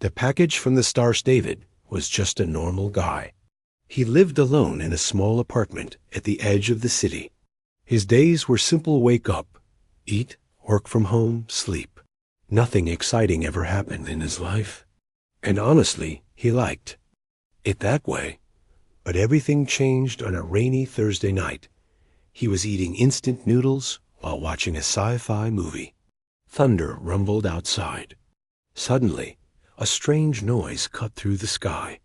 The package from the Stars David was just a normal guy. He lived alone in a small apartment at the edge of the city. His days were simple: wake up, eat, work from home, sleep. Nothing exciting ever happened in his life. And honestly, he liked it that way. But everything changed on a rainy Thursday night. He was eating instant noodles while watching a sci-fi movie. Thunder rumbled outside. Suddenly, a strange noise cut through the sky.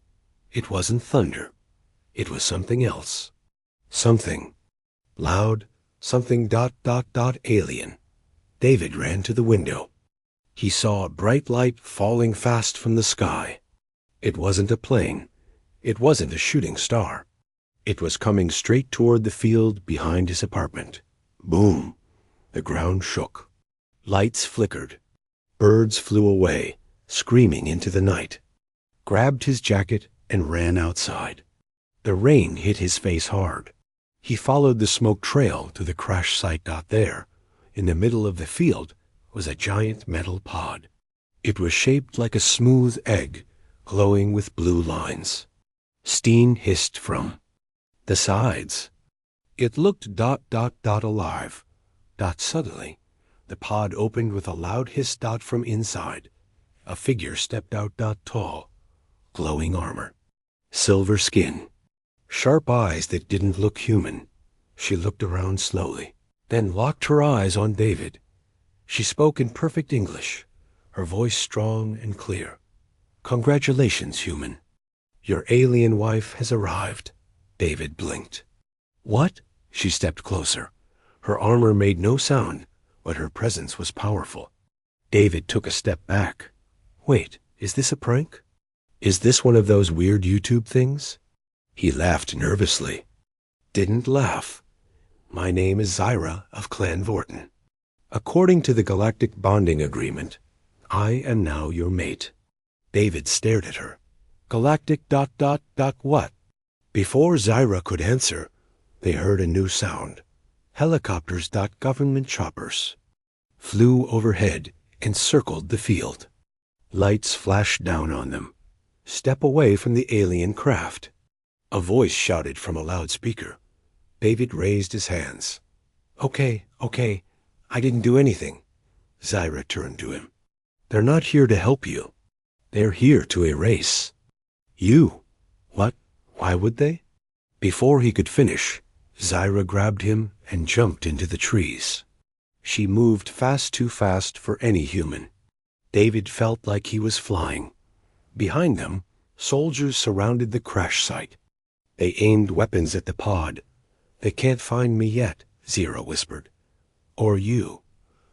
It wasn't thunder. It was something else. Something loud, something ... alien. David ran to the window. He saw a bright light falling fast from the sky. It wasn't a plane. It wasn't a shooting star. It was coming straight toward the field behind his apartment. Boom! The ground shook. Lights flickered. Birds flew away, screaming into the night. Grabbed his jacket and ran outside. The rain hit his face hard. He followed the smoke trail to the crash site. There, in the middle of the field, was a giant metal pod. It was shaped like a smooth egg, glowing with blue lines. Steam hissed from the sides. It looked ... alive. Suddenly, the pod opened with a loud hiss. From inside, a figure stepped out. Tall, glowing armor, silver skin, sharp eyes that didn't look human. She looked around slowly, then locked her eyes on David. She spoke in perfect English, her voice strong and clear. "Congratulations, human. Your alien wife has arrived." David blinked. "What?" She stepped closer. Her armor made no sound, but her presence was powerful. David took a step back. "Wait, is this a prank? Is this one of those weird YouTube things?" He laughed nervously. "Didn't laugh. My name is Zyra of Clan Vorton. According to the galactic bonding agreement, I am now your mate." David stared at her. "Galactic ... what?" Before Zyra could answer, they heard a new sound. Helicopters ... government choppers flew overhead and circled the field. Lights flashed down on them. "Step away from the alien craft." A voice shouted from a loudspeaker. David raised his hands. Okay, I didn't do anything." Zyra turned to him. "They're not here to help you. They're here to erase you." "What? Why would they?" Before he could finish, Zyra grabbed him and jumped into the trees. She moved too fast for any human. David felt like he was flying. Behind them, soldiers surrounded the crash site. They aimed weapons at the pod. "They can't find me yet," Zyra whispered. "Or you."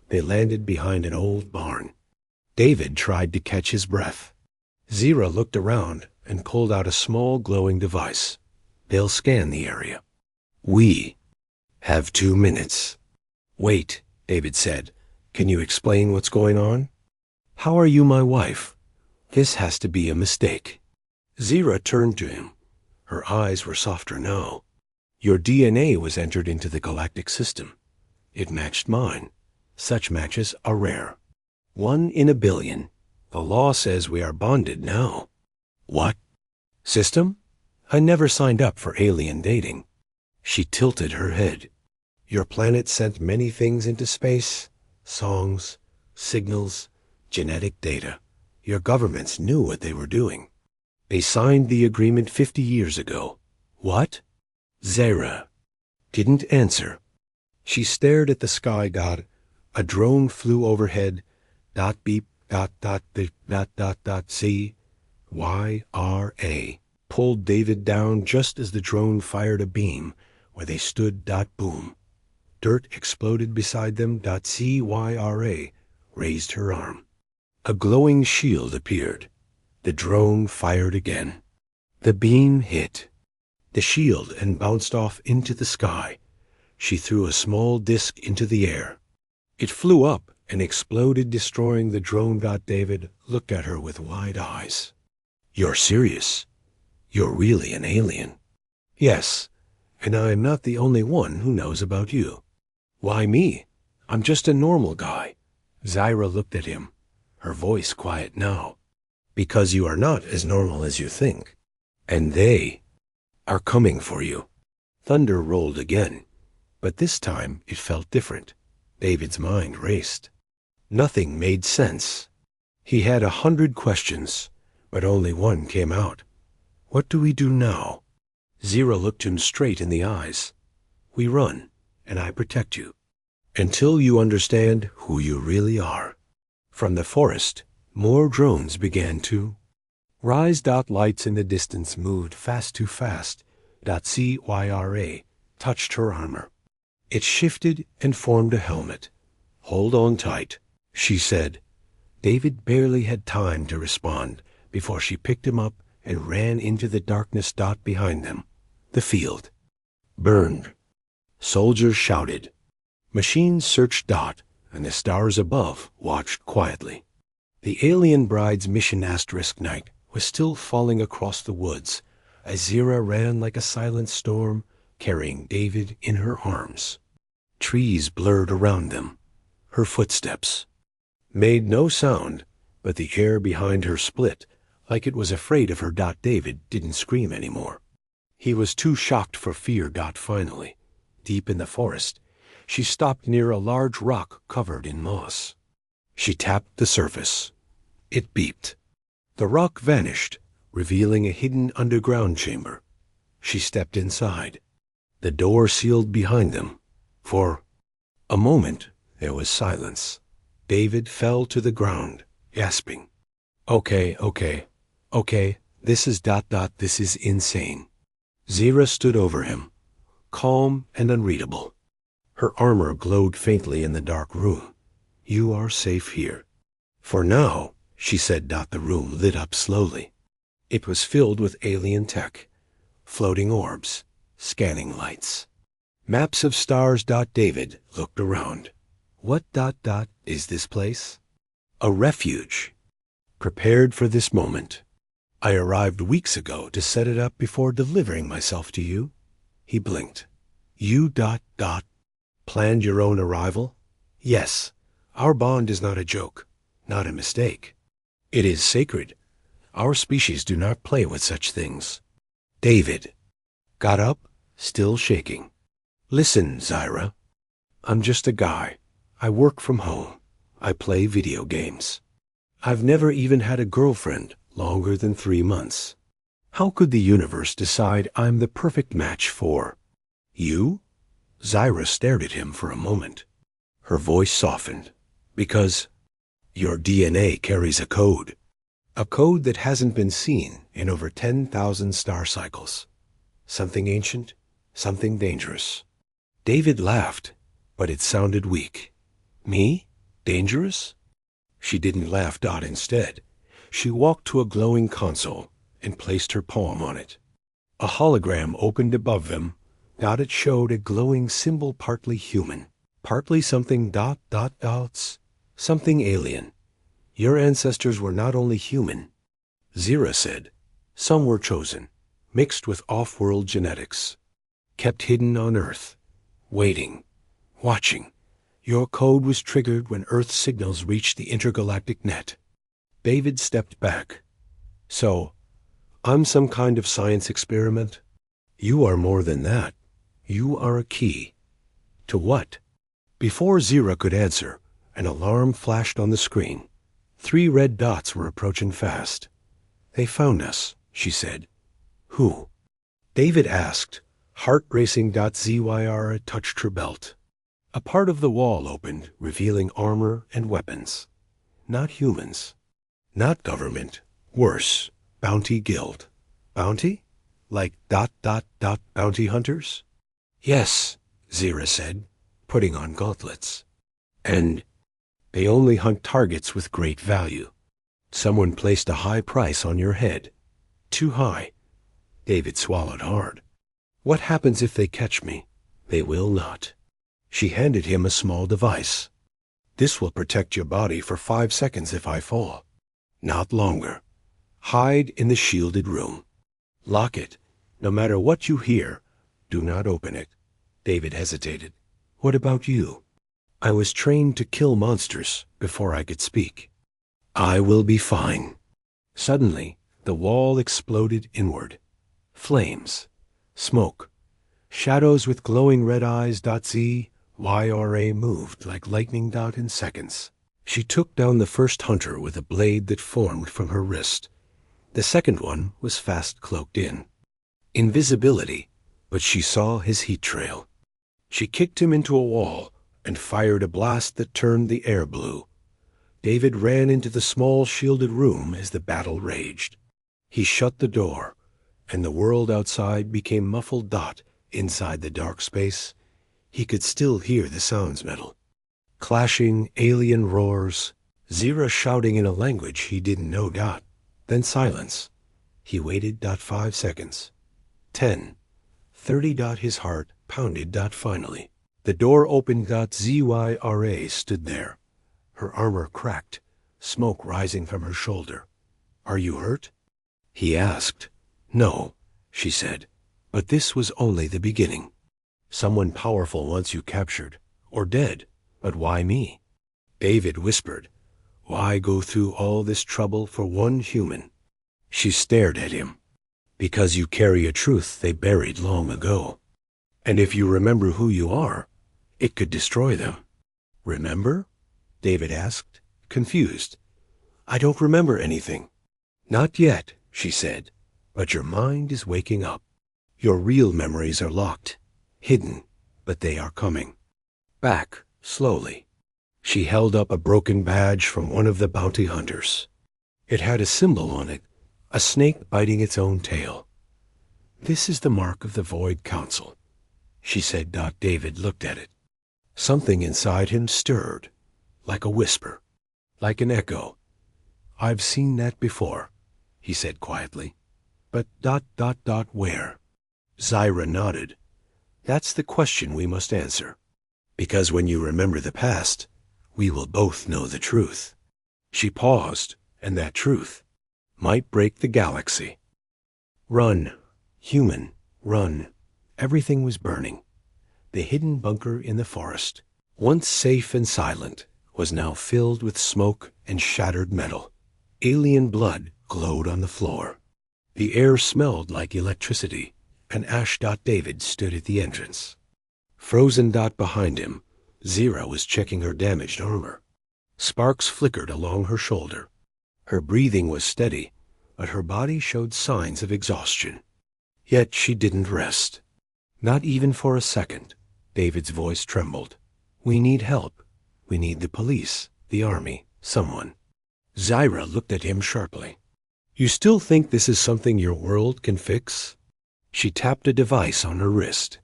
They landed behind an old barn. David tried to catch his breath. Zyra looked around and pulled out a small glowing device. "They'll scan the area. We have 2 minutes." "Wait," David said. "Can you explain what's going on? How are you my wife? This has to be a mistake." Zyra turned to him. Her eyes were softer now. "Your DNA was entered into the galactic system. It matched mine. Such matches are rare. 1 in a billion. The law says we are bonded now." "What? System? I never signed up for alien dating." She tilted her head. "Your planet sent many things into space. Songs, signals, genetic data. Your governments knew what they were doing. They signed the agreement 50 years ago." "What?" Zyra didn't answer. She stared at the sky. A drone flew overhead. Beep ... CYRA pulled David down just as the drone fired a beam where they stood. Boom. Dirt exploded beside them. CYRA raised her arm. A glowing shield appeared. The drone fired again. The beam hit the shield and bounced off into the sky. She threw a small disc into the air. It flew up and exploded, destroying the drone. David looked at her with wide eyes. "You're serious? You're really an alien?" "Yes, and I am not the only one who knows about you." "Why me? I'm just a normal guy." Zyra looked at him, her voice quiet now. Because you are not as normal as you think. And they are coming for you. Thunder rolled again, but this time it felt different. David's mind raced. Nothing made sense. He had 100 questions, but only one came out. What do we do now? Zira looked him straight in the eyes. We run, and I protect you, until you understand who you really are. From the forest, more drones began to rise. Lights in the distance moved fast too fast. CYRA touched her armor. It shifted and formed a helmet. Hold on tight, she said. David barely had time to respond before she picked him up and ran into the darkness. Behind them, the field burned. Soldiers shouted. Machines searched. And the stars above watched quietly. The alien bride's mission *night was still falling across the woods as Zira ran like a silent storm, carrying David in her arms. Trees blurred around them. Her footsteps made no sound, but the air behind her split like it was afraid of her. David didn't scream anymore. He was too shocked for fear. Finally, deep in the forest, she stopped near a large rock covered in moss. She tapped the surface. It beeped. The rock vanished, revealing a hidden underground chamber. She stepped inside. The door sealed behind them. For a moment, there was silence. David fell to the ground, gasping. Okay, this is ... this is insane. Zira stood over him, calm and unreadable. Her armor glowed faintly in the dark room. You are safe here. For now, she said. The room lit up slowly. It was filled with alien tech, floating orbs, scanning lights, maps of stars. David looked around. What ... is this place? A refuge. Prepared for this moment. I arrived weeks ago to set it up before delivering myself to you. He blinked. You ... planned your own arrival? Yes. Our bond is not a joke, not a mistake. It is sacred. Our species do not play with such things. David got up, still shaking. Listen, Zira. I'm just a guy. I work from home. I play video games. I've never even had a girlfriend longer than 3 months. How could the universe decide I'm the perfect match for you? Zira stared at him for a moment. Her voice softened. Because your DNA carries a code. A code that hasn't been seen in over 10,000 star cycles. Something ancient, something dangerous. David laughed, but it sounded weak. Me? Dangerous? She didn't laugh. Instead, she walked to a glowing console and placed her palm on it. A hologram opened above them. It showed a glowing symbol, partly human, partly something ... something alien. Your ancestors were not only human, Zira said. Some were chosen, mixed with off-world genetics, kept hidden on Earth, waiting, watching. Your code was triggered when Earth's signals reached the intergalactic net. David stepped back. So, I'm some kind of science experiment? You are more than that. You are a key. To what? Before Zira could answer, an alarm flashed on the screen. 3 red dots were approaching fast. They found us, she said. Who? David asked. Heart racing. Zyra touched her belt. A part of the wall opened, revealing armor and weapons. Not humans. Not government. Worse, bounty guild. Bounty? Like ... bounty hunters? Yes, Zira said, putting on gauntlets. And they only hunt targets with great value. Someone placed a high price on your head. Too high. David swallowed hard. What happens if they catch me? They will not. She handed him a small device. This will protect your body for 5 seconds if I fall. Not longer. Hide in the shielded room. Lock it. No matter what you hear, do not open it. David hesitated. What about you? I was trained to kill monsters before I could speak. I will be fine. Suddenly, the wall exploded inward. Flames, smoke, shadows with glowing red eyes. ZYRA moved like lightning in seconds. She took down the first hunter with a blade that formed from her wrist. The second one was fast cloaked in invisibility, but she saw his heat trail. She kicked him into a wall and fired a blast that turned the air blue. David ran into the small shielded room as the battle raged. He shut the door, and the world outside became muffled. Inside the dark space, he could still hear the sounds metal. Clashing alien roars, Zira shouting in a language he didn't know. Then silence. He waited. 5 seconds. 10. 30. His heart pounded. Finally. The door opened. ZYRA stood there. Her armor cracked, smoke rising from her shoulder. "Are you hurt?" he asked. "No," she said, "but this was only the beginning. Someone powerful wants you captured, or dead, but why me?" David whispered, "Why go through all this trouble for one human?" She stared at him. "Because you carry a truth they buried long ago. And if you remember who you are, it could destroy them." "Remember?" David asked, confused. "I don't remember anything." "Not yet," she said, "but your mind is waking up. Your real memories are locked, hidden, but they are coming back slowly." She held up a broken badge from one of the bounty hunters. It had a symbol on it, a snake biting its own tail. "This is the mark of the Void Council," she said. David looked at it. Something inside him stirred, like a whisper, like an echo. "I've seen that before," he said quietly. "But where?" Zyra nodded. "That's the question we must answer. Because when you remember the past, we will both know the truth." She paused, and that truth might break the galaxy. Run, human, run. Everything was burning. The hidden bunker in the forest, once safe and silent, was now filled with smoke and shattered metal. Alien blood glowed on the floor. The air smelled like electricity, and ash. David stood at the entrance. Frozen. Behind him, Zira was checking her damaged armor. Sparks flickered along her shoulder. Her breathing was steady, but her body showed signs of exhaustion. Yet she didn't rest. Not even for a second. David's voice trembled. "We need help. We need the police, the army, someone." Zyra looked at him sharply. "You still think this is something your world can fix?" She tapped a device on her wrist.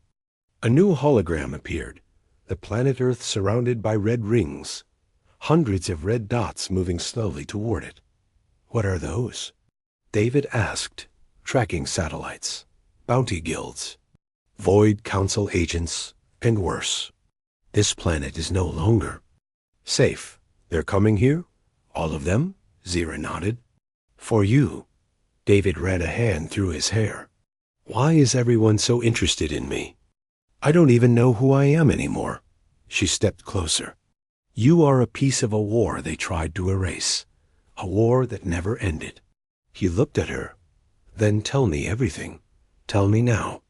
A new hologram appeared, the planet Earth surrounded by red rings, hundreds of red dots moving slowly toward it. "What are those?" David asked. "Tracking satellites, bounty guilds, Void Council agents, and worse. This planet is no longer safe. They're coming here? All of them?" Zira nodded. "For you." David ran a hand through his hair. "Why is everyone so interested in me? I don't even know who I am anymore." She stepped closer. "You are a piece of a war they tried to erase, a war that never ended." He looked at her. "Then tell me everything. Tell me now."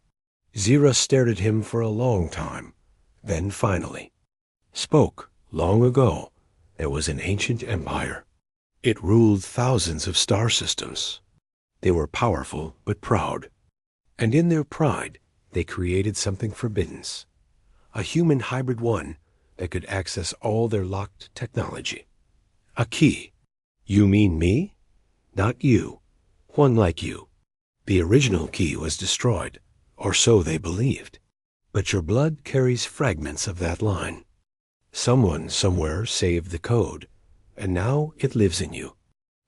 Zira stared at him for a long time, then finally spoke. "Long ago, there was an ancient empire. It ruled thousands of star systems. They were powerful but proud. And in their pride, they created something forbidden. A human hybrid one that could access all their locked technology. A key. You mean me? Not you. One like you. The original key was destroyed, or so they believed. But your blood carries fragments of that line. Someone somewhere saved the code, and now it lives in you.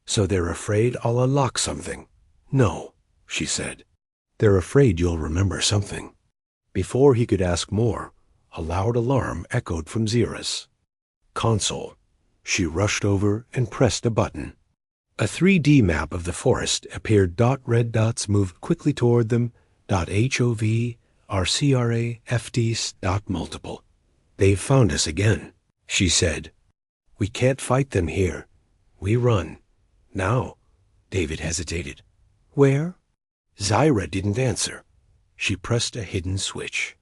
So they're afraid I'll unlock something." "No," she said. "They're afraid you'll remember something." Before he could ask more, a loud alarm echoed from Zira's console. She rushed over and pressed a button. A 3D map of the forest appeared. Red dots moved quickly toward them. HOV, RCRA, FDs. Multiple. "They've found us again," she said. "We can't fight them here. We run. Now. David hesitated. Where? Zyra didn't answer. She pressed a hidden switch.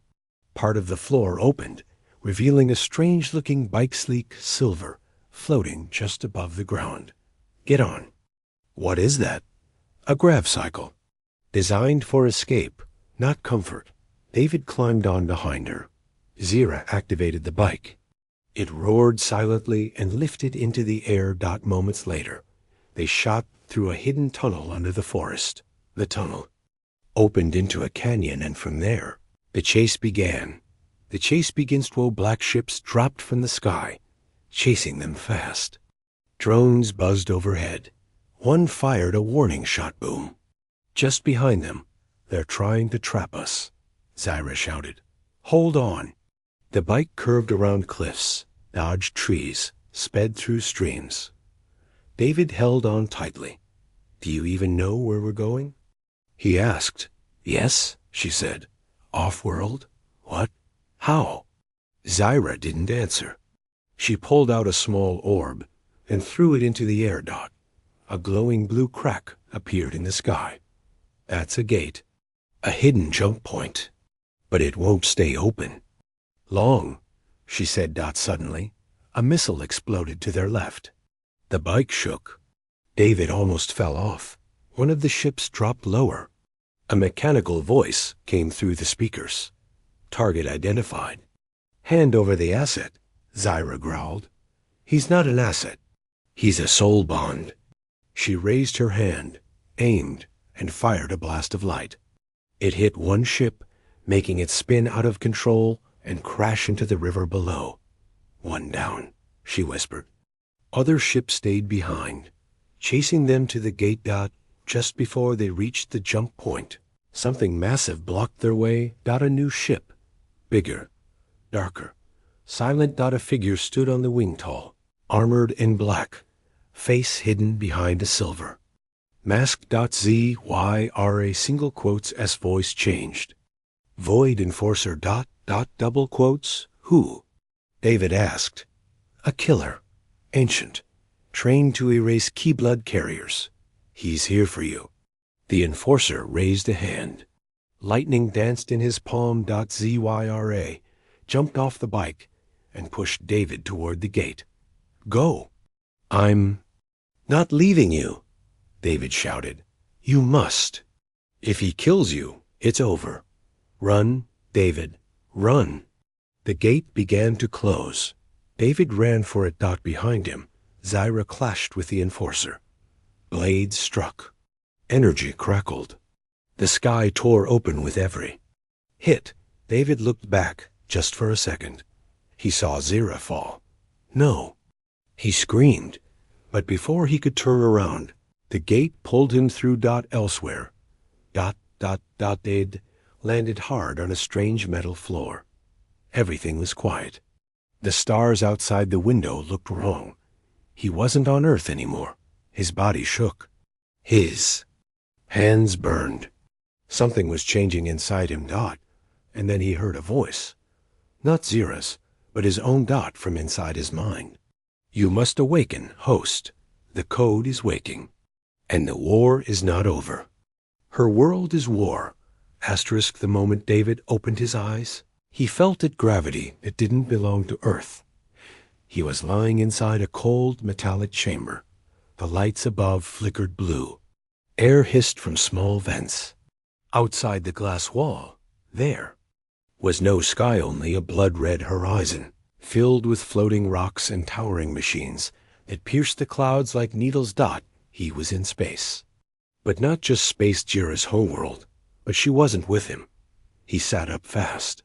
Part of the floor opened, revealing a strange-looking bike-sleek silver floating just above the ground. Get on. What is that? A grav cycle. Designed for escape, not comfort. David climbed on behind her. Zyra activated the bike. It roared silently and lifted into the air. Moments later, they shot through a hidden tunnel under the forest. The tunnel opened into a canyon, and from there, the chase began. The chase begins. Black ships dropped from the sky, chasing them fast. Drones buzzed overhead. One fired a warning shot. Boom. Just behind them. They're trying to trap us, Zyra shouted. Hold on. The bike curved around cliffs, dodged trees, sped through streams. David held on tightly. Do you even know where we're going? He asked. Yes, she said. Off-world? What? How? Zyra didn't answer. She pulled out a small orb and threw it into the air. A glowing blue crack appeared in the sky. That's a gate, a hidden jump point. But it won't stay open long, she said. Suddenly, a missile exploded to their left. The bike shook. David almost fell off. One of the ships dropped lower. A mechanical voice came through the speakers. Target identified. Hand over the asset, Zyra growled. He's not an asset. He's a soul bond. She raised her hand, aimed, and fired a blast of light. It hit one ship, making it spin out of control and crash into the river below. One down, she whispered. Other ships stayed behind, chasing them to the gate. Just before they reached the jump point, something massive blocked their way. A new ship, bigger, darker, silent. A figure stood on the wingtall, armored in black, face hidden behind a silver. Masked. ZYRA single quotes S voice changed. Void Enforcer. Double quotes. Who? David asked. A killer. Ancient. Trained to erase key blood carriers. He's here for you. The Enforcer raised a hand. Lightning danced in his palm. ZYRA jumped off the bike and pushed David toward the gate. Go. I'm not leaving you, David shouted. You must. If he kills you, it's over. Run, David, run. The gate began to close. David ran for it. Behind him, Zyra clashed with the Enforcer. Blades struck. Energy crackled. The sky tore open with every hit. David looked back just for a second. He saw Zyra fall. No. He screamed, but before he could turn around, the gate pulled him through. Elsewhere. They'd landed hard on a strange metal floor. Everything was quiet. The stars outside the window looked wrong. He wasn't on Earth anymore. His body shook. His hands burned. Something was changing inside him. And then he heard a voice. Not Zyra's, but his own. From inside his mind. You must awaken, host. The code is waking. And the war is not over. Her world is war. The moment David opened his eyes, he felt a gravity that didn't belong to Earth. He was lying inside a cold, metallic chamber. The lights above flickered blue. Air hissed from small vents. Outside the glass wall, there was no sky, only a blood-red horizon, filled with floating rocks and towering machines that pierced the clouds like needles. He was in space. But not just space, Jira's homeworld. But she wasn't with him. He sat up fast.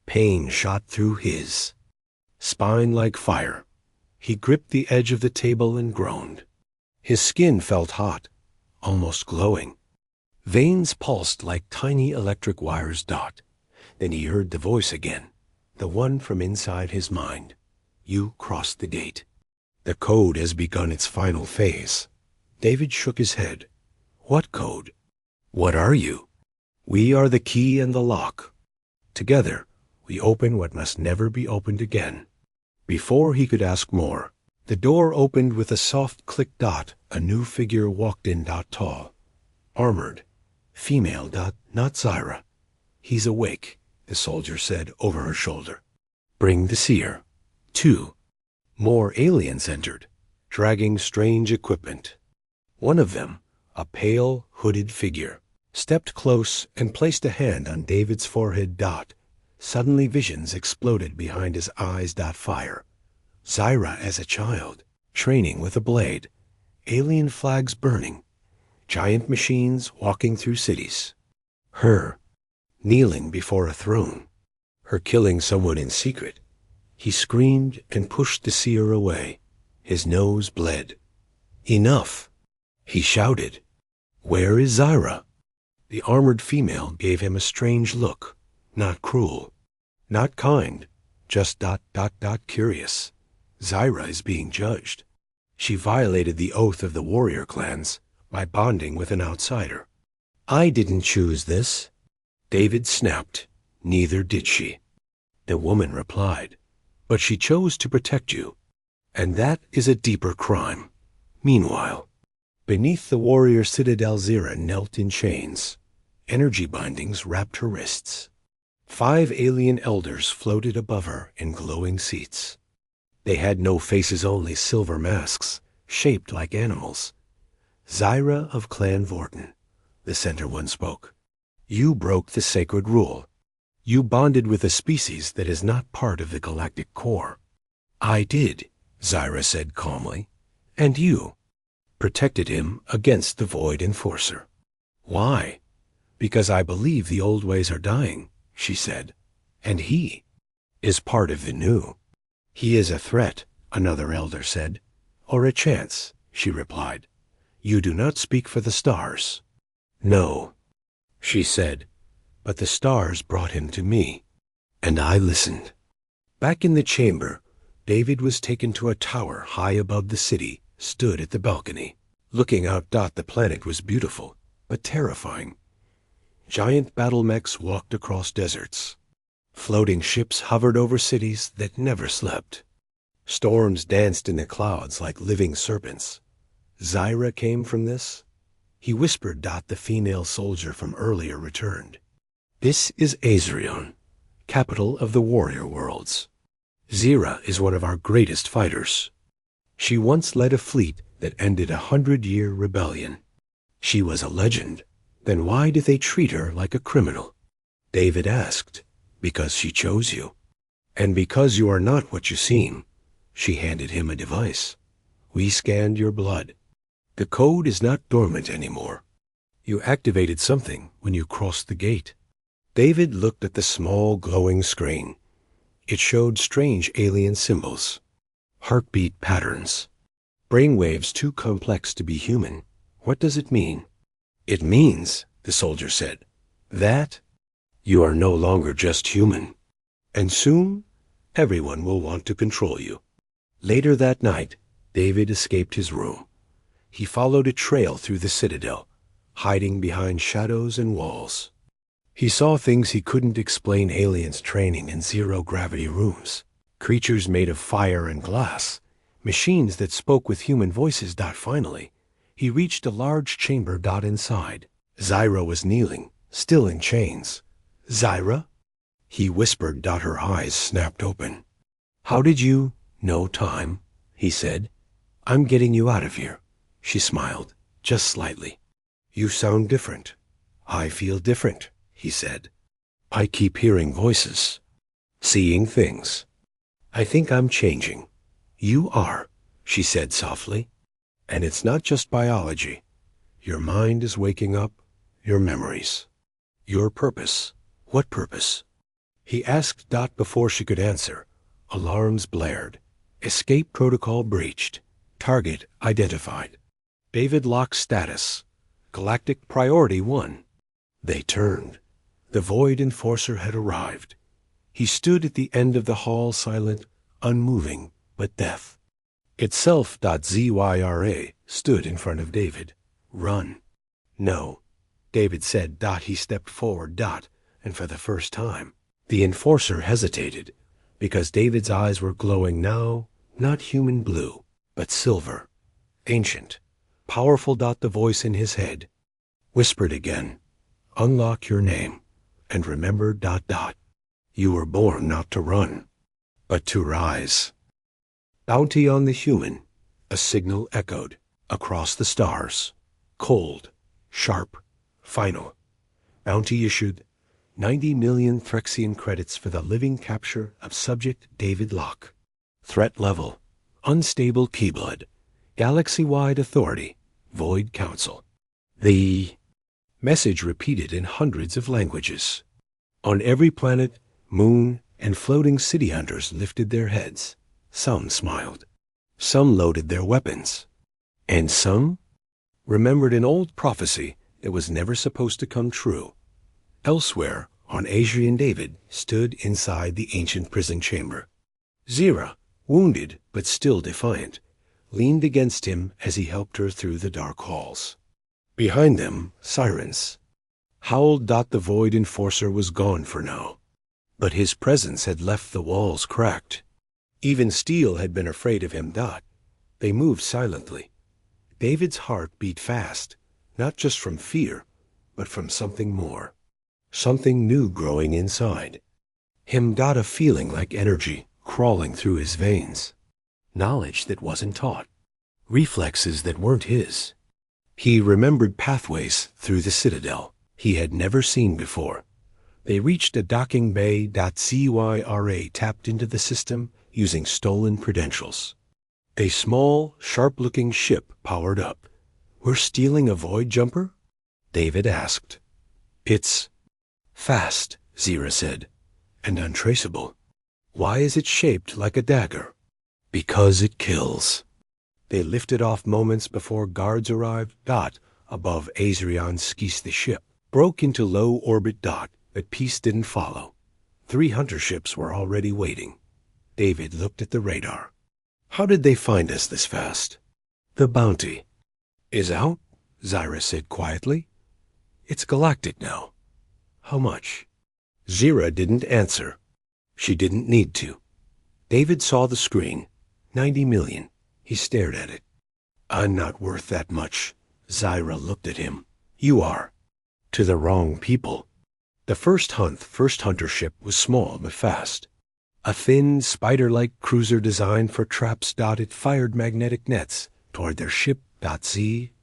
Pain shot through his spine like fire. He gripped the edge of the table and groaned. His skin felt hot, almost glowing. Veins pulsed like tiny electric wires. Then he heard the voice again, the one from inside his mind. You crossed the gate. The code has begun its final phase. David shook his head. What code? What are you? We are the key and the lock. Together, we open what must never be opened again. Before he could ask more, The door opened with a soft click. A new figure walked in. Tall, armored, female. Not Zyra. He's awake, the soldier said over her shoulder. Bring the seer. 2 more aliens entered, dragging strange equipment. One of them, a pale, hooded figure, stepped close and placed a hand on David's forehead. Suddenly visions exploded behind his eyes. Fire. Zyra as a child, training with a blade, alien flags burning, giant machines walking through cities. Her, kneeling before a throne, her killing someone in secret. He screamed and pushed the seer away. His nose bled. Enough, he shouted. Where is Zyra? The armored female gave him a strange look, not cruel, not kind, just ... curious. Zyra is being judged. She violated the oath of the warrior clans by bonding with an outsider. I didn't choose this. David snapped. Neither did she. The woman replied. But she chose to protect you, and that is a deeper crime. Meanwhile, beneath the warrior citadel, Zyra knelt in chains. Energy bindings wrapped her wrists. 5 alien elders floated above her in glowing seats. They had no faces, only silver masks, shaped like animals. Zyra of Clan Vorten, the center one spoke. You broke the sacred rule. You bonded with a species that is not part of the galactic core. I did, Zyra said calmly. And you protected him against the Void Enforcer. Why? Because I believe the old ways are dying, she said. And he is part of the new. He is a threat, another elder said. Or a chance, she replied. You do not speak for the stars. No, she said. But the stars brought him to me, and I listened. Back in the chamber, David was taken to a tower high above the city, stood at the balcony. Looking out. The planet was beautiful, but terrifying. Giant battle mechs walked across deserts. Floating ships hovered over cities that never slept. Storms danced in the clouds like living serpents. Zyra came from this? He whispered. The female soldier from earlier returned. This is Azrion, capital of the warrior worlds. Zyra is one of our greatest fighters. She once led a fleet that ended a 100-year rebellion. She was a legend. Then why do they treat her like a criminal? David asked. Because she chose you. And because you are not what you seem. She handed him a device. We scanned your blood. The code is not dormant anymore. You activated something when you crossed the gate. David looked at the small glowing screen. It showed strange alien symbols, heartbeat patterns, brainwaves too complex to be human. What does it mean? It means, the soldier said, that you are no longer just human. And soon, everyone will want to control you. Later that night, David escaped his room. He followed a trail through the citadel, hiding behind shadows and walls. He saw things he couldn't explain, aliens training in zero-gravity rooms, creatures made of fire and glass, machines that spoke with human voices. Finally, he reached a large chamber. Inside, Zyra was kneeling, still in chains. Zyra? He whispered. Her eyes snapped open. How did you know time? He said. I'm getting you out of here. She smiled, just slightly. You sound different. I feel different, he said. I keep hearing voices, seeing things. I think I'm changing. You are, she said softly. And it's not just biology. Your mind is waking up, your memories, your purpose. What purpose? He asked. Before she could answer, alarms blared. Escape protocol breached. Target identified. David locked status. Galactic priority 1. They turned. The Void Enforcer had arrived. He stood at the end of the hall, silent, unmoving, but death itself. Zyra stood in front of David. Run. No, David said. He stepped forward. And for the first time, the Enforcer hesitated, because David's eyes were glowing now, not human blue, but silver, ancient, powerful. The voice in his head whispered again, unlock your name, and remember. You were born not to run, but to rise. Bounty on the human, a signal echoed across the stars. Cold, sharp, final. Bounty issued 90 million Threxian credits for the living capture of subject David Locke. Threat level, unstable Keyblood, galaxy-wide authority, Void Council. The message repeated in hundreds of languages. On every planet, moon, and floating city hunters lifted their heads. Some smiled. Some loaded their weapons. And some remembered an old prophecy that was never supposed to come true. Elsewhere, on Adrian, David stood inside the ancient prison chamber. Zira, wounded but still defiant, leaned against him as he helped her through the dark halls. Behind them, sirens howled. The Void Enforcer was gone for now, but his presence had left the walls cracked. Even steel had been afraid of him. They moved silently. David's heart beat fast, not just from fear, but from something more. Something new growing inside him. A feeling like energy crawling through his veins. Knowledge that wasn't taught. Reflexes that weren't his. He remembered pathways through the Citadel he had never seen before. They reached a docking bay. CYRA tapped into the system using stolen credentials. A small, sharp-looking ship powered up. We're stealing a void jumper? David asked. It's fast, Zira said, and untraceable. Why is it shaped like a dagger? Because it kills. They lifted off moments before guards arrived. Above Azrion Skis, the ship broke into low orbit. But peace didn't follow. 3 hunter ships were already waiting. David looked at the radar. How did they find us this fast? The bounty is out, Zira said quietly. It's galactic now. How much? Zira didn't answer. She didn't need to. David saw the screen. 90 million. He stared at it. I'm not worth that much. Zira looked at him. You are. To the wrong people. The first hunter ship was small but fast. A thin, spider-like cruiser designed for traps. It fired magnetic nets toward their ship. ZYRA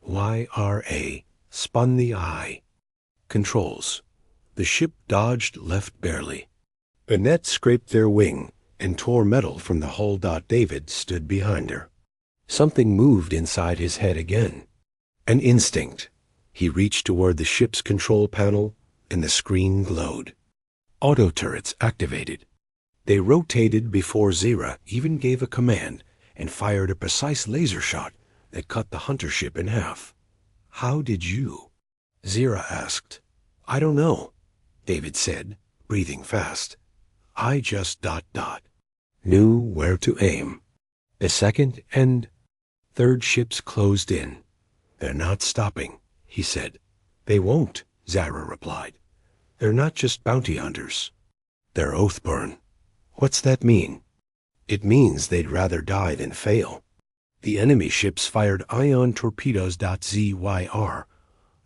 spun the eye. Controls. The ship dodged left barely. The net scraped their wing and tore metal from the hull. David stood behind her. Something moved inside his head again. An instinct. He reached toward the ship's control panel, and the screen glowed. Auto turrets activated. They rotated before Zira even gave a command and fired a precise laser shot that cut the hunter ship in half. How did you? Zira asked. I don't know, David said, breathing fast. I just ... knew where to aim. The second and third ships closed in. They're not stopping, he said. They won't, Zira replied. They're not just bounty hunters. They're Oathborn. What's that mean? It means they'd rather die than fail. The enemy ships fired ion torpedoes. ZYR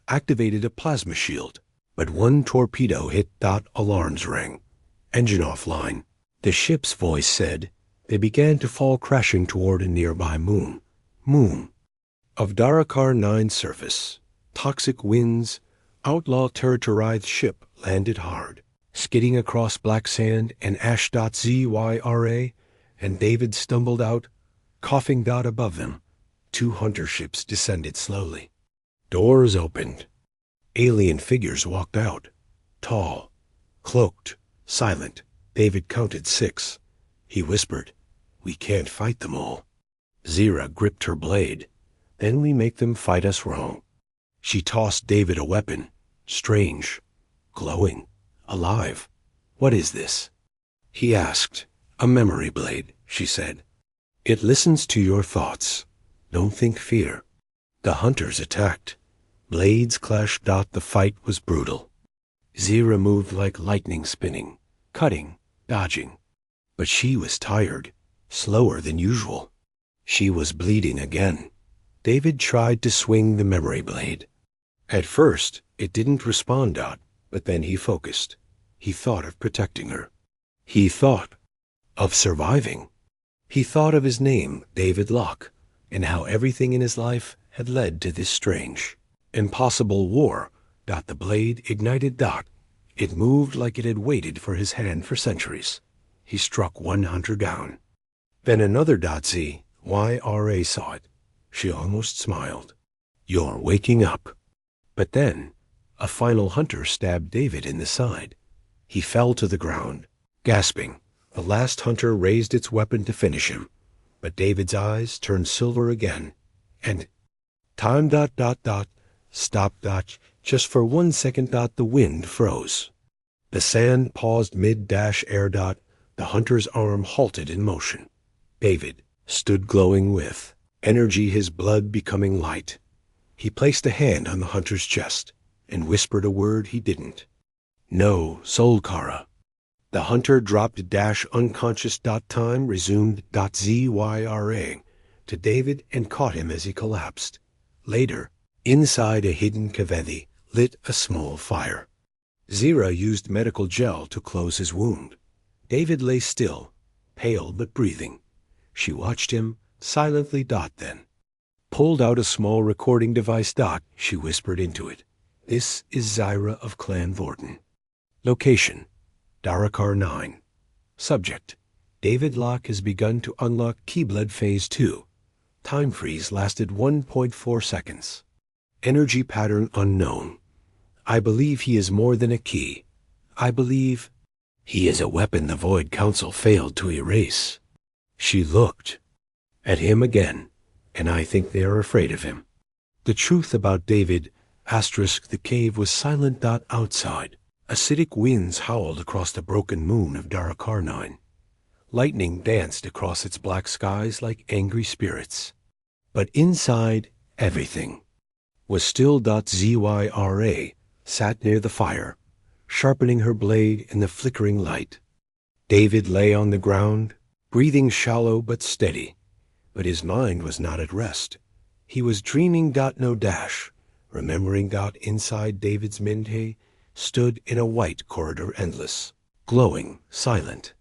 activated a plasma shield, but one torpedo hit. Alarms rang. Engine offline. The ship's voice said. They began to fall crashing toward a nearby moon. Of Darakar 9 surface. Toxic winds. Outlaw territorized ship landed hard, skidding across black sand and ash. ZYRA, and David stumbled out, coughing. Above them. 2 hunter ships descended slowly. Doors opened. Alien figures walked out. Tall, cloaked, silent. David counted 6. He whispered, We can't fight them all. Zira gripped her blade. Then we make them fight us wrong. She tossed David a weapon. Strange. Glowing. Alive. What is this? He asked. A memory blade, she said. It listens to your thoughts. Don't think fear. The hunters attacked. Blades clashed. The fight was brutal. Zira moved like lightning spinning, cutting, dodging. But she was tired, slower than usual. She was bleeding again. David tried to swing the memory blade. At first, it didn't respond, but then he focused. He thought of protecting her. He thought of surviving. He thought of his name, David Locke, and how everything in his life had led to this strange, impossible war. The blade ignited. It moved like it had waited for his hand for centuries. He struck one hunter down. Then another. ZYRA saw it. She almost smiled. You're waking up. But then, a final hunter stabbed David in the side. He fell to the ground, gasping. The last hunter raised its weapon to finish him. But David's eyes turned silver again. And time. Stop. Just for 1 second. The wind froze. The sand paused mid-air. The hunter's arm halted in motion. David stood glowing with energy, his blood becoming light. He placed a hand on the hunter's chest and whispered a word he didn't. No, Solkara. The hunter dropped unconscious. Time resumed. ZYRA to David and caught him as he collapsed. Later, inside a hidden cavity, lit a small fire. Zira used medical gel to close his wound. David lay still, pale but breathing. She watched him silently. Then pulled out a small recording device. She whispered into it. This is Zyra of Clan Vorton. Location: Darakar 9. Subject: David Locke has begun to unlock Keyblade Phase 2. Time freeze lasted 1.4 seconds. Energy pattern unknown. I believe he is more than a key. I believe he is a weapon the Void Council failed to erase. She looked at him again, and I think they are afraid of him. The truth about David, the cave was silent. Outside, acidic winds howled across the broken moon of Darakar 9. Lightning danced across its black skies like angry spirits. But inside, everything was still. ZYRA sat near the fire, sharpening her blade in the flickering light. David lay on the ground, breathing shallow but steady, but his mind was not at rest. He was dreaming. No dash, remembering. Inside David's Minde stood in a white corridor, endless, glowing, silent.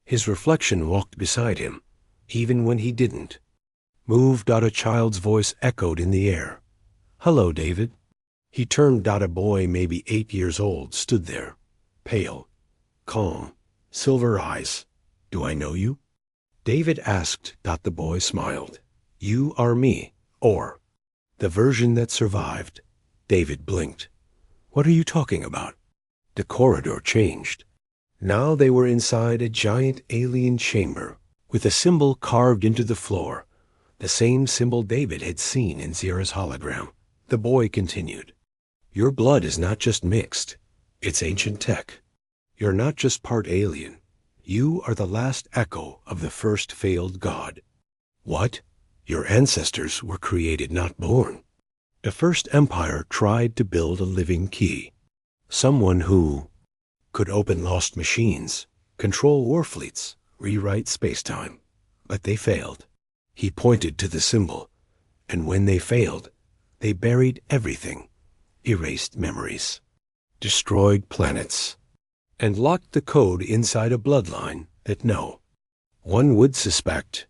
His reflection walked beside him, even when he didn't move. A child's voice echoed in the air. Hello, David. He turned. A boy, maybe 8 years old, stood there, pale, calm, silver eyes. Do I know you? David asked. The boy smiled. You are me, or the version that survived. David blinked. What are you talking about? The corridor changed. Now they were inside a giant alien chamber, with a symbol carved into the floor, the same symbol David had seen in Zira's hologram. The boy continued. Your blood is not just mixed, it's ancient tech. You're not just part alien. You are the last echo of the first failed god. What? Your ancestors were created, not born. The first empire tried to build a living key. Someone who could open lost machines, control war fleets, rewrite spacetime. But they failed. He pointed to the symbol. And when they failed, they buried everything, erased memories, destroyed planets, and locked the code inside a bloodline that one would suspect.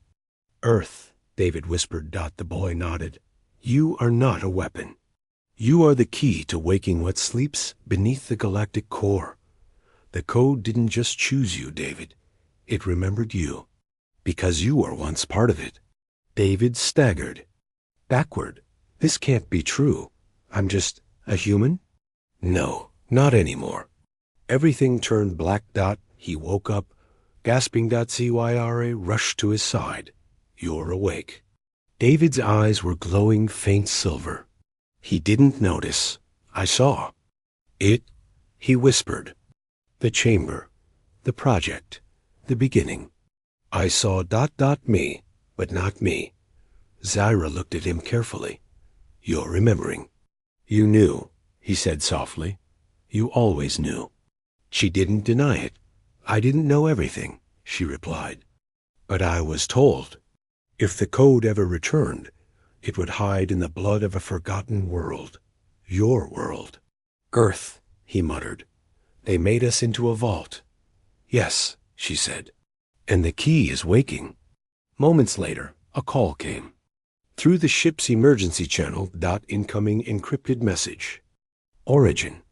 Earth, David whispered. The boy nodded. You are not a weapon. You are the key to waking what sleeps beneath the galactic core. The code didn't just choose you, David. It remembered you, because you were once part of it. David staggered. Backward. This can't be true. I'm just a human? No, not anymore. Everything turned black. He woke up, gasping. ZYRA rushed to his side. You're awake. David's eyes were glowing faint silver. He didn't notice. I saw it, he whispered. The chamber, the project, the beginning. I saw. Me, but not me. Zyra looked at him carefully. You're remembering. You knew, he said softly. You always knew. She didn't deny it. I didn't know everything, she replied. But I was told. If the code ever returned, it would hide in the blood of a forgotten world. Your world. Earth, he muttered. They made us into a vault. Yes, she said. And the key is waking. Moments later, a call came. Through the ship's emergency channel. Incoming encrypted message. Origin.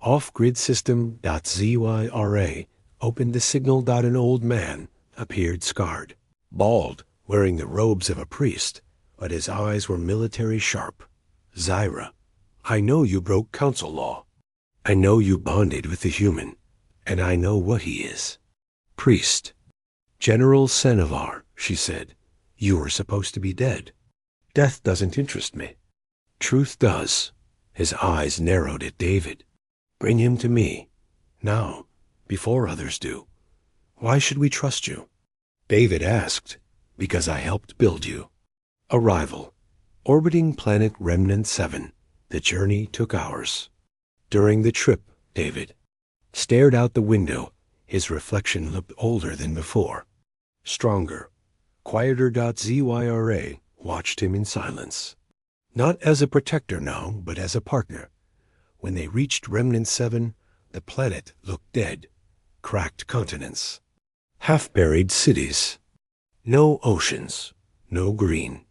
Off-grid system. ZYRA. Opened the signal. An old man appeared, scarred, bald, wearing the robes of a priest, but his eyes were military sharp. Zyra, I know you broke council law. I know you bonded with the human, and I know what he is. Priest. General Senevar, she said. You were supposed to be dead. Death doesn't interest me. Truth does. His eyes narrowed at David. Bring him to me. Now, before others do. Why should we trust you? David asked. Because I helped build you. Arrival. Orbiting planet Remnant 7. The journey took hours. During the trip, David stared out the window. His reflection looked older than before. Stronger. Quieter. ZYRA watched him in silence. Not as a protector now, but as a partner. When they reached Remnant 7, the planet looked dead. Cracked continents. Half-buried cities. No oceans. No green.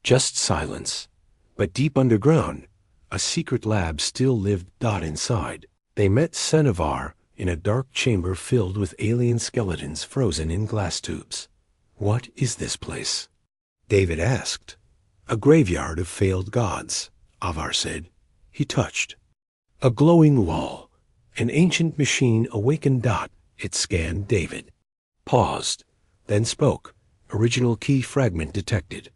Just silence. But deep underground, a secret lab still lived. Inside. They met Senevar in a dark chamber filled with alien skeletons frozen in glass tubes. What is this place? David asked. A graveyard of failed gods, Avar said. He touched. A glowing wall. An ancient machine awakened. It scanned David. Paused. Then spoke. Original key fragment detected.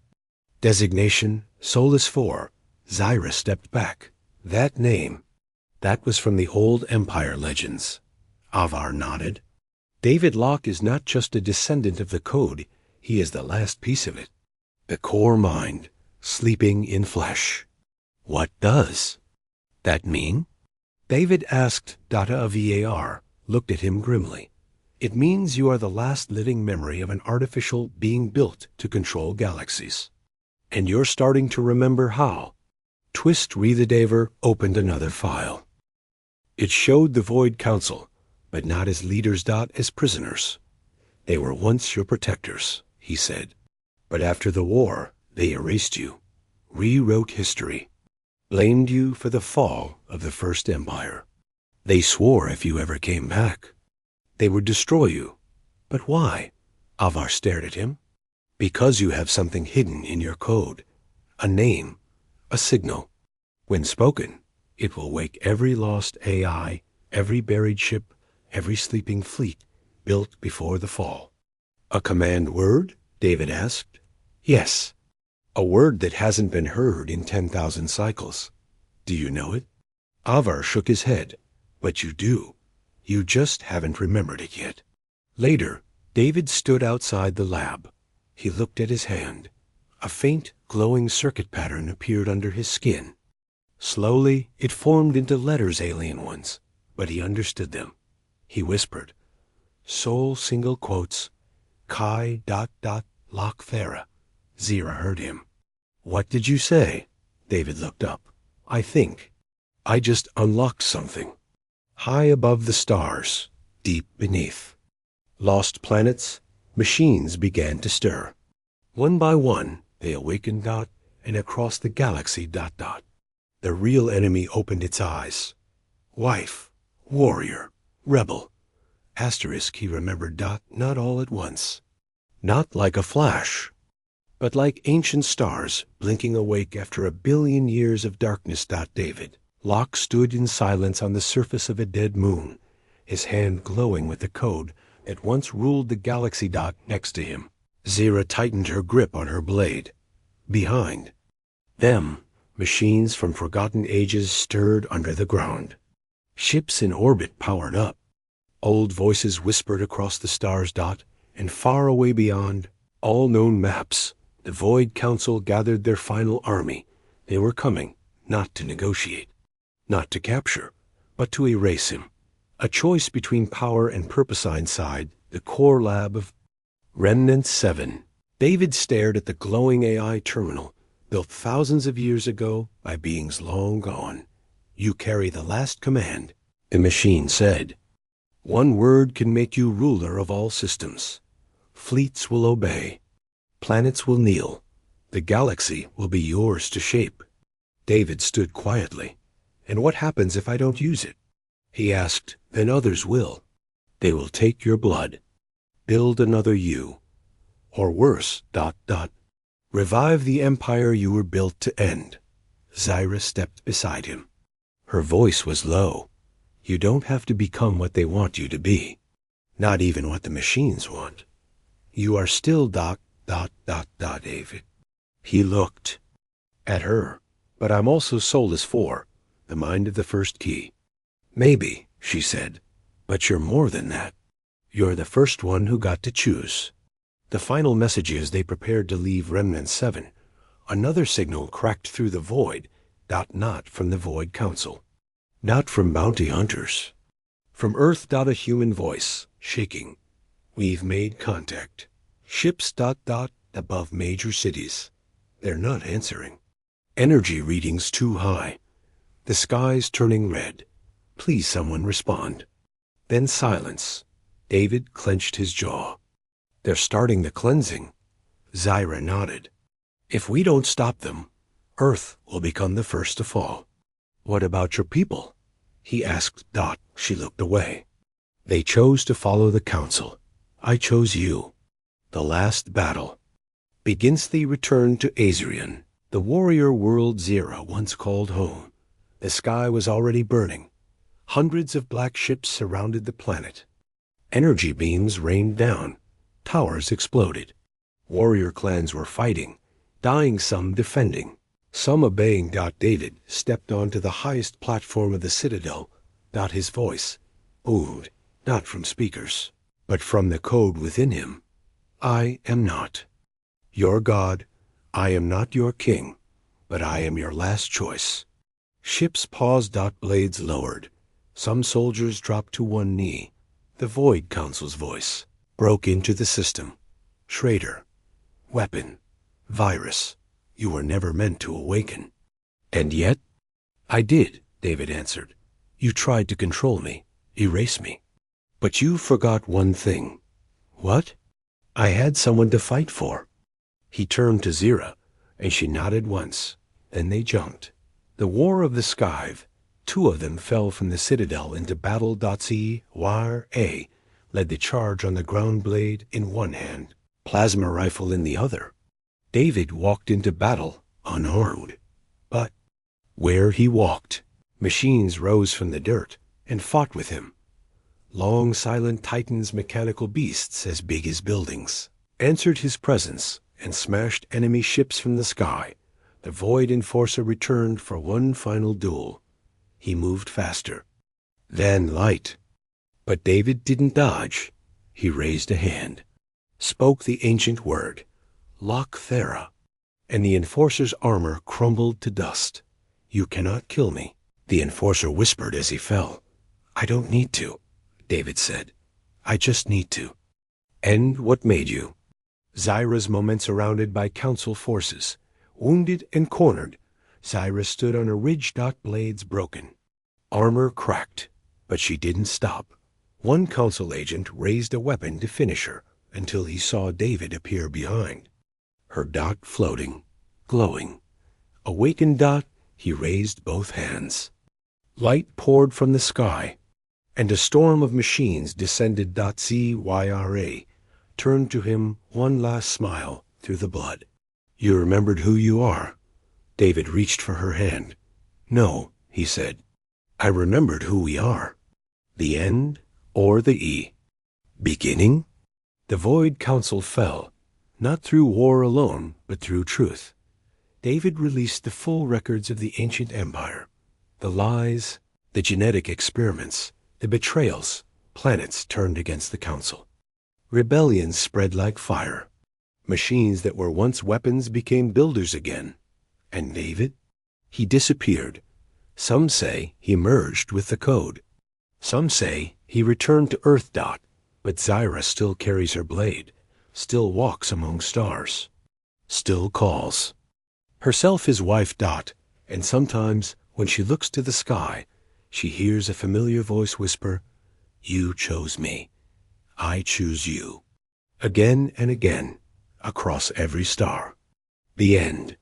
Designation, Solus 4. Zyra stepped back. That name. That was from the old Empire legends. Avar nodded. David Locke is not just a descendant of the code, he is the last piece of it. The core mind, sleeping in flesh. What does that mean? David asked. Var looked at him grimly. It means you are the last living memory of an artificial being built to control galaxies. And you're starting to remember how. Twist Rethedaver opened another file. It showed the Void Council, but not as leaders. As prisoners. They were once your protectors, he said. But after the war, they erased you, rewrote history, blamed you for the fall of the First Empire. They swore if you ever came back, they would destroy you. But why? Avar stared at him. Because you have something hidden in your code. A name, a signal. When spoken, it will wake every lost AI, every buried ship, every sleeping fleet built before the fall. A command word? David asked. Yes. A word that hasn't been heard in 10,000 cycles. Do you know it? Avar shook his head. But you do. You just haven't remembered it yet. Later, David stood outside the lab. He looked at his hand. A faint, glowing circuit pattern appeared under his skin. Slowly, it formed into letters, alien ones, but he understood them. He whispered, Sol single quotes, Chi ... Lok Thera. Zira heard him. What did you say? David looked up. I think. I just unlocked something. High above the stars, deep beneath. Lost planets, machines began to stir. One by one, they awakened. And across the galaxy ... The real enemy opened its eyes. Wife, warrior, rebel. Asterisk, he remembered. Not all at once. Not like a flash, but like ancient stars blinking awake after 1 billion years of darkness. David Locke stood in silence on the surface of a dead moon, his hand glowing with the code that once ruled the galaxy. Next to him, Zira tightened her grip on her blade. Behind them, machines from forgotten ages stirred under the ground. Ships in orbit powered up. Old voices whispered across the stars. And far away beyond, all known maps, the Void Council gathered their final army. They were coming, not to negotiate, not to capture, but to erase him. A choice between power and purpose inside the core lab of Remnant 7. David stared at the glowing AI terminal, built thousands of years ago by beings long gone. You carry the last command, the machine said. One word can make you ruler of all systems. Fleets will obey. Planets will kneel. The galaxy will be yours to shape. David stood quietly. And what happens if I don't use it? He asked. Then others will. They will take your blood. Build another you. Or worse, ... Revive the empire you were built to end. Zyra stepped beside him. Her voice was low. You don't have to become what they want you to be. Not even what the machines want. You are still ... David. He looked at her. But I'm also Soulless 4, the mind of the first key. Maybe, she said, but you're more than that. You're the first one who got to choose. The final messages they prepared to leave Remnant 7. Another signal cracked through the void, not from the Void Council. Not from bounty hunters. From Earth. A human voice, shaking. We've made contact. Ships ... above major cities. They're not answering. Energy readings too high. The sky's turning red. Please someone respond. Then silence. David clenched his jaw. They're starting the cleansing. Zyra nodded. If we don't stop them, Earth will become the first to fall. What about your people? He asked. She looked away. They chose to follow the council. I chose you. The last battle. Begins the return to Azrian, the warrior world Zira once called home. The sky was already burning. Hundreds of black ships surrounded the planet. Energy beams rained down. Towers exploded. Warrior clans were fighting, dying, some defending, some obeying. David stepped onto the highest platform of the citadel. His voice boomed, not from speakers, but from the code within him. I am not your God. I am not your king, but I am your last choice. Ships paused. Blades lowered. Some soldiers dropped to one knee. The Void Council's voice broke into the system. Schrader. Weapon. Virus. You were never meant to awaken. And yet? I did, David answered. You tried to control me, erase me. But you forgot one thing. What? I had someone to fight for. He turned to Zira, and she nodded once. Then they jumped. The War of the Skive. 2 of them fell from the citadel into battle. CYA led the charge on the ground, blade in one hand, plasma rifle in the other. David walked into battle unarmed. But where he walked, machines rose from the dirt and fought with him. Long, silent titans, mechanical beasts as big as buildings, answered his presence and smashed enemy ships from the sky. The Void Enforcer returned for one final duel. He moved faster. Then light. But David didn't dodge. He raised a hand, spoke the ancient word, Lokthera, and the Enforcer's armor crumbled to dust. You cannot kill me, the Enforcer whispered as he fell. I don't need to, David said. I just need to. And what made you? Zyra's moment surrounded by council forces. Wounded and cornered, Zyra stood on a ridge. Blades broken. Armor cracked, but she didn't stop. One council agent raised a weapon to finish her until he saw David appear behind. Her floating, glowing. Awakened. He raised both hands. Light poured from the sky, and a storm of machines descended. CYRA turned to him, one last smile through the blood. You remembered who you are. David reached for her hand. No, he said. I remembered who we are. The end or the E. Beginning? The Void Council fell, not through war alone, but through truth. David released the full records of the ancient empire. The lies, the genetic experiments, the betrayals. Planets turned against the council. Rebellions spread like fire. Machines that were once weapons became builders again. And David? He disappeared. Some say he merged with the code. Some say he returned to Earth. But Zyra still carries her blade, still walks among stars, still calls herself his wife Dot, and sometimes when she looks to the sky, she hears a familiar voice whisper, "You chose me. I choose you." Again and again, across every star. The end.